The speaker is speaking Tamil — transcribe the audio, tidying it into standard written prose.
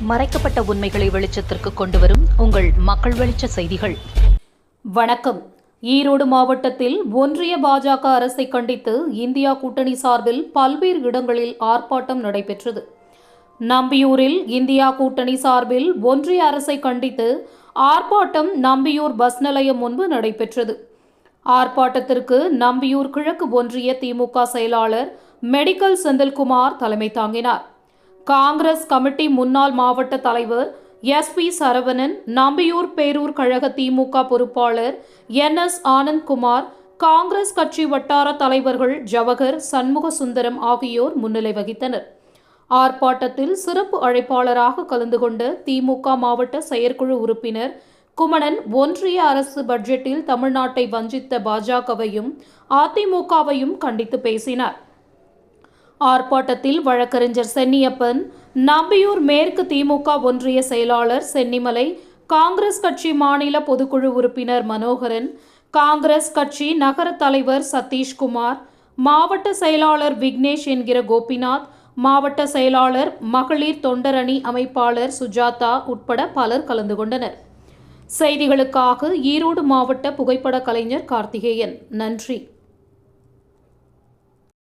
மறைக்கப்பட்ட உண்மைகளை வெளிச்சத்திற்கு கொண்டுவரும் உங்கள் மக்கள் வெளிச்ச செய்திகள். வணக்கம். ஈரோடு மாவட்டத்தில் ஒன்றிய பாஜக அரசை கண்டித்து இந்தியா கூட்டணி சார்பில் பல்வேறு இடங்களில் ஆர்ப்பாட்டம் நடைபெற்றது. நம்பியூரில் இந்தியா கூட்டணி சார்பில் ஒன்றிய அரசை கண்டித்து ஆர்ப்பாட்டம் நம்பியூர் பஸ் நிலையம் முன்பு நடைபெற்றது. ஆர்ப்பாட்டத்திற்கு நம்பியூர் கிழக்கு ஒன்றிய திமுக செயலாளர் மெடிக்கல் செந்தில்குமார் தலைமை தாங்கினார். காங்கிரஸ் கமிட்டி முன்னாள் மாவட்ட தலைவர் SP சரவணன், நம்பியூர் பேரூர் கழக திமுக பொறுப்பாளர் NS ஆனந்த்குமார், காங்கிரஸ் கட்சி வட்டார தலைவர்கள் ஜவஹர், சண்முக சுந்தரம் ஆகியோர் முன்னிலை வகித்தனர். ஆர்ப்பாட்டத்தில் சிறப்பு அழைப்பாளராக கலந்து கொண்ட திமுக மாவட்ட செயற்குழு உறுப்பினர் குமணன், ஒன்றிய அரசு பட்ஜெட்டில் தமிழ்நாட்டை வஞ்சித்த பாஜகவையும் அதிமுகவையும் கண்டித்து பேசினார். ஆர்ப்பாட்டத்தில் வழக்கறிஞர் சென்னியப்பன், நம்பியூர் மேற்கு திமுக ஒன்றிய செயலாளர் சென்னிமலை, காங்கிரஸ் கட்சி மாநில பொதுக்குழு உறுப்பினர் மனோகரன், காங்கிரஸ் கட்சி நகர தலைவர் சதீஷ்குமார், மாவட்ட செயலாளர் விக்னேஷ் என்கிற கோபிநாத், மாவட்ட செயலாளர் மகளிர் தொண்டரணி அமைப்பாளர் சுஜாதா உட்பட பலர் கலந்து கொண்டனர். செய்திகளுக்காக ஈரோடு மாவட்ட புகைப்பட கலைஞர் கார்த்திகேயன். நன்றி.